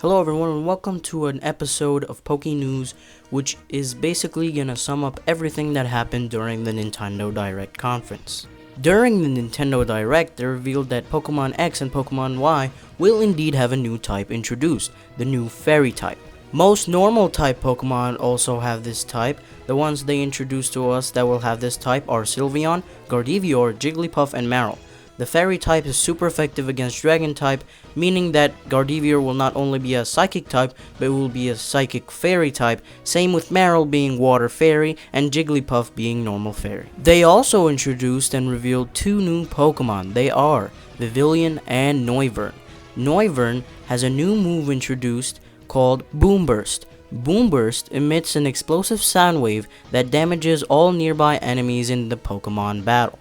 Hello everyone and welcome to an episode of PokeNews, which is basically gonna sum up everything that happened during the Nintendo Direct conference. During the Nintendo Direct, they revealed that Pokemon X and Pokemon Y will indeed have a new type introduced, the new Fairy type. Most normal type Pokemon also have this type. The ones they introduced to us that will have this type are Sylveon, Gardevoir, Jigglypuff, and Marill. The Fairy type is super effective against Dragon type, meaning that Gardevoir will not only be a Psychic type, but it will be a Psychic Fairy type, same with Marill being Water Fairy, and Jigglypuff being Normal Fairy. They also introduced and revealed two new Pokemon. They are Vivillon and Noivern. Noivern has a new move introduced called Boom Burst. Boom Burst emits an explosive sound wave that damages all nearby enemies in the Pokemon battle.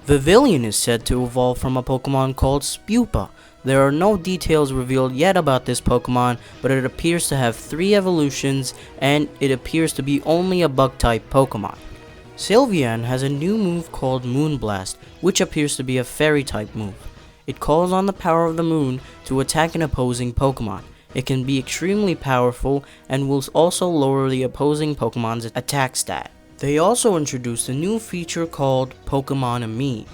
Vivillon is said to evolve from a Pokemon called Spupa. There are no details revealed yet about this Pokemon, but it appears to have 3 evolutions, and it appears to be only a Bug-type Pokemon. Sylveon has a new move called Moonblast, which appears to be a Fairy-type move. It calls on the power of the moon to attack an opposing Pokemon. It can be extremely powerful, and will also lower the opposing Pokemon's attack stat. They also introduced a new feature called Pokemon-Ami.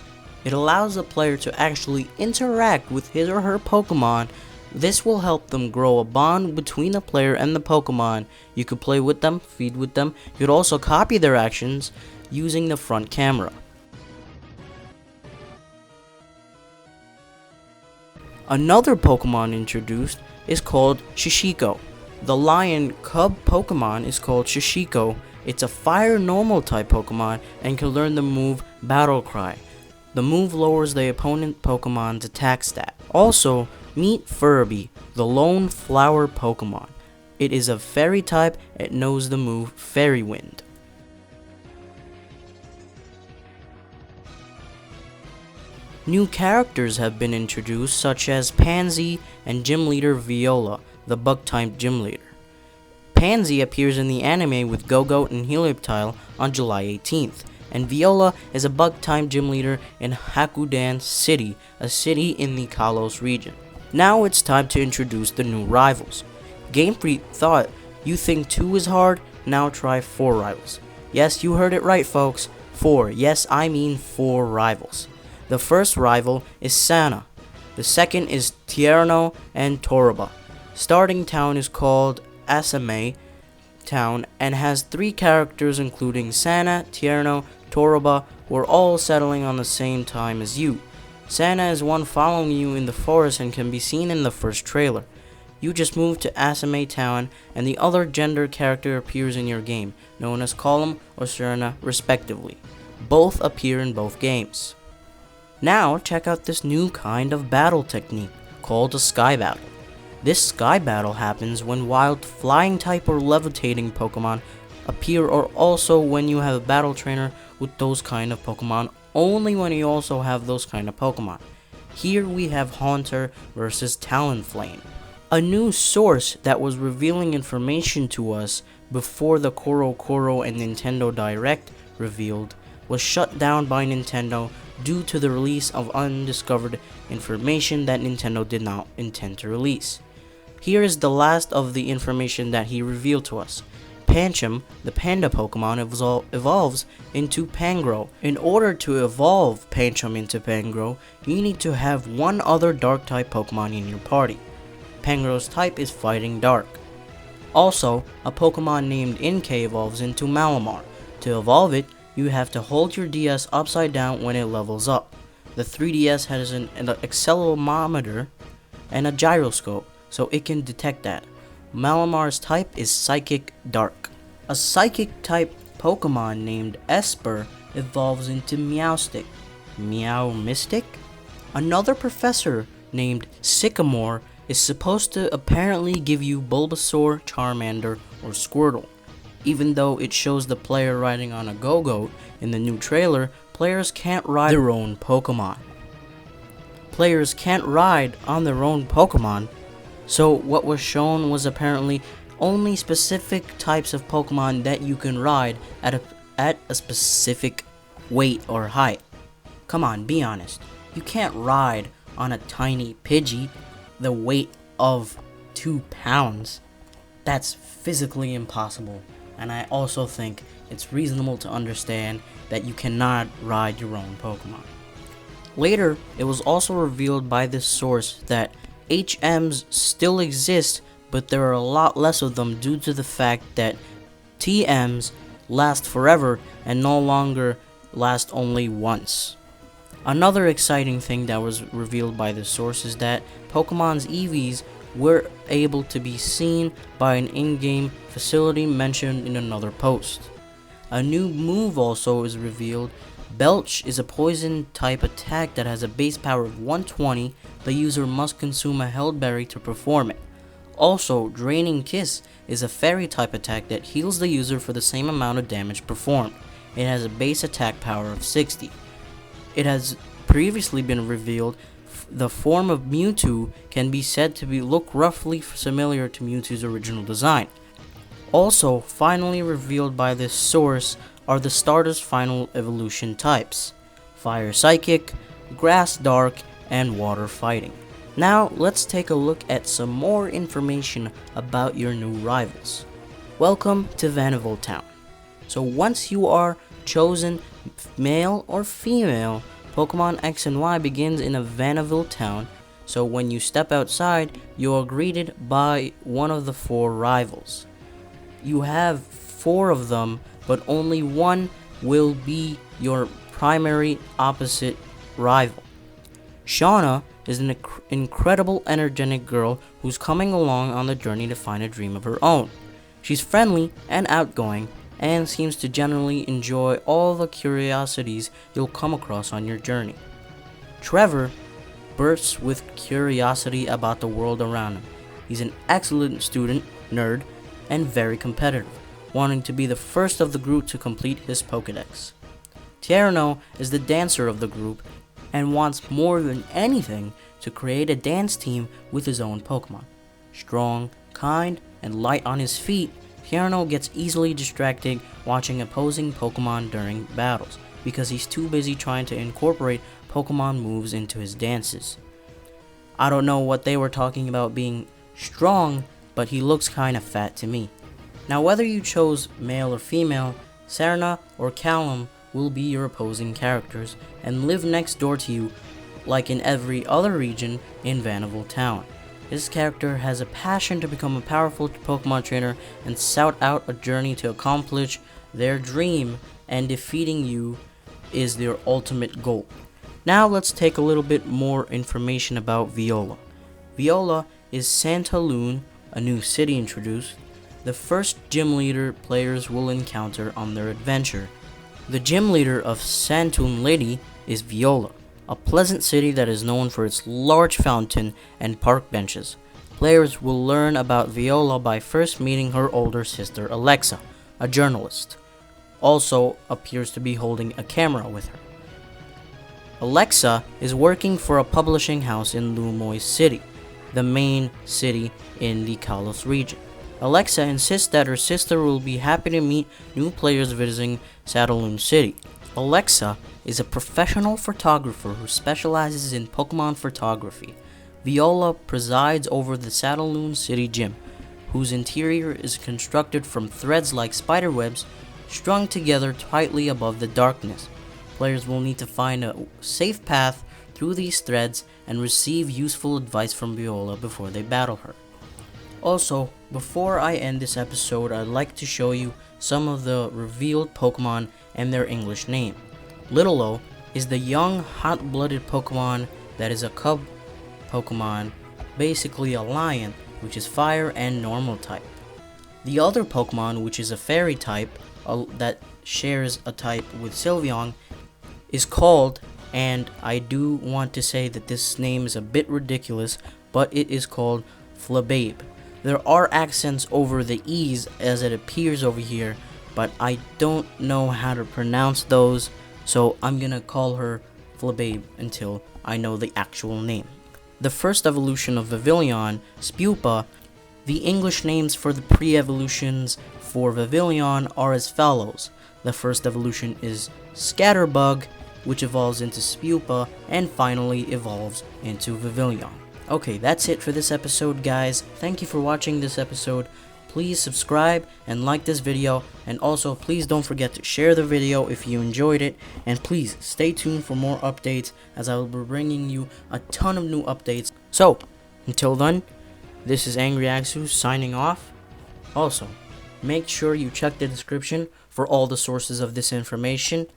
It allows the player to actually interact with his or her Pokemon. This will help them grow a bond between the player and the Pokemon. You could play with them, feed with them. You could also copy their actions using the front camera. Another Pokemon introduced is called Shishiko. The lion cub Pokemon is called Shishiko. It's a fire normal type Pokemon and can learn the move Battle Cry. The move lowers the opponent Pokemon's attack stat. Also, meet Furby, the lone flower Pokemon. It is a Fairy type. It knows the move Fairy Wind. New characters have been introduced, such as Pansy and Gym Leader Viola, the Bug-type Gym Leader. Pansy appears in the anime with Go-Goat and Helioptile on July 18th, and Viola is a Bug-type Gym Leader in Hakudan City, a city in the Kalos region. Now it's time to introduce the new rivals. Game Freak thought, you think 2 is hard? Now try 4 rivals. Yes, you heard it right folks, 4, yes I mean 4 rivals. The first rival is Sana. The second is Tierno and Toreba. Starting town is called Asame Town and has 3 characters including Sana, Tierno, Toreba, who are all settling on the same time as you. Sana is one following you in the forest and can be seen in the first trailer. You just move to Asame Town and the other gender character appears in your game, known as Column or Serena respectively. Both appear in both games. Now check out this new kind of battle technique called a Sky Battle. This Sky Battle happens when wild flying type or levitating Pokemon appear, or also when you have a battle trainer with those kind of Pokemon, only when you also have those kind of Pokemon. Here we have Haunter versus Talonflame. A new source that was revealing information to us before the Koro and Nintendo Direct revealed was shut down by Nintendo due to the release of undiscovered information that Nintendo did not intend to release. Here is the last of the information that he revealed to us. Pancham, the panda Pokemon, evolves into Pangro. In order to evolve Pancham into Pangro, you need to have one other Dark-type Pokemon in your party. Pangro's type is Fighting Dark. Also, a Pokemon named Inkay evolves into Malamar. To evolve it, you have to hold your DS upside down when it levels up. The 3DS has an accelerometer and a gyroscope, so it can detect that. Malamar's type is Psychic Dark. A Psychic type Pokemon named Esper evolves into Meowstic. Meow Mystic? Another professor named Sycamore is supposed to apparently give you Bulbasaur, Charmander, or Squirtle. Even though it shows the player riding on a Go-Goat in the new trailer, players can't ride their own Pokemon. Players can't ride on their own Pokemon. So what was shown was apparently only specific types of Pokemon that you can ride at a specific weight or height. Come on, be honest. You can't ride on a tiny Pidgey the weight of 2 pounds. That's physically impossible, and I also think it's reasonable to understand that you cannot ride your own Pokemon. Later, it was also revealed by this source that HMs still exist, but there are a lot less of them due to the fact that TMs last forever and no longer last only once. Another exciting thing that was revealed by this source is that Pokemon's EVs were able to be seen by an in-game facility mentioned in another post. A new move also is revealed. Belch is a poison type attack that has a base power of 120. The user must consume a held berry to perform it. Also, Draining Kiss is a fairy type attack that heals the user for the same amount of damage performed. It has a base attack power of 60. It has previously been revealed the form of Mewtwo can be said to look roughly similar to Mewtwo's original design. Also, finally revealed by this source are the starter's final evolution types: Fire Psychic, Grass Dark, and Water Fighting. Now, let's take a look at some more information about your new rivals. Welcome to Vanderbilt Town. So once you are chosen male or female, Pokemon X and Y begins in a Vanderbilt Town. So when you step outside, you are greeted by one of the 4 rivals. You have 4 of them, but only one will be your primary opposite rival. Shauna is an incredible energetic girl who's coming along on the journey to find a dream of her own. She's friendly and outgoing, and seems to generally enjoy all the curiosities you'll come across on your journey. Trevor bursts with curiosity about the world around him. He's an excellent student, nerd, and very competitive, wanting to be the first of the group to complete his Pokedex. Tierno is the dancer of the group and wants more than anything to create a dance team with his own Pokemon. Strong, kind, and light on his feet, Tierno gets easily distracted watching opposing Pokemon during battles because he's too busy trying to incorporate Pokemon moves into his dances. I don't know what they were talking about being strong, but he looks kinda fat to me. Now, whether you chose male or female, Serena or Callum will be your opposing characters and live next door to you like in every other region in Vanderbilt Town. This character has a passion to become a powerful Pokemon trainer and set out a journey to accomplish their dream, and defeating you is their ultimate goal. Now let's take a little bit more information about Viola. Viola is Santaloon, a new city introduced, the first gym leader players will encounter on their adventure. The gym leader of Santoon Lady is Viola, a pleasant city that is known for its large fountain and park benches. Players will learn about Viola by first meeting her older sister Alexa, a journalist, also appears to be holding a camera with her. Alexa is working for a publishing house in Lumoy City, the main city in the Kalos region. Alexa insists that her sister will be happy to meet new players visiting Santaloon City. Alexa is a professional photographer who specializes in Pokemon photography. Viola presides over the Santaloon City Gym, whose interior is constructed from threads like spiderwebs strung together tightly above the darkness. Players will need to find a safe path through these threads and receive useful advice from Viola before they battle her. Also, before I end this episode, I'd like to show you some of the revealed Pokemon and their English name. Littlo is the young, hot-blooded Pokemon that is a cub Pokemon, basically a lion, which is fire and normal type. The other Pokemon, which is a fairy type that shares a type with Sylveon, is called, and I do want to say that this name is a bit ridiculous, but it is called Flababe. There are accents over the E's as it appears over here, but I don't know how to pronounce those, so I'm gonna call her Flababe until I know the actual name. The first evolution of Vivillon, Spupa. The English names for the pre-evolutions for Vivillon are as follows. The first evolution is Scatterbug, which evolves into Spupa and finally evolves into Vivillon. Okay, that's it for this episode, guys. Thank you for watching this episode. Please subscribe and like this video, and also please don't forget to share the video if you enjoyed it, and please stay tuned for more updates as I will be bringing you a ton of new updates. So, until then, this is Angry Axu signing off. Also, make sure you check the description for all the sources of this information.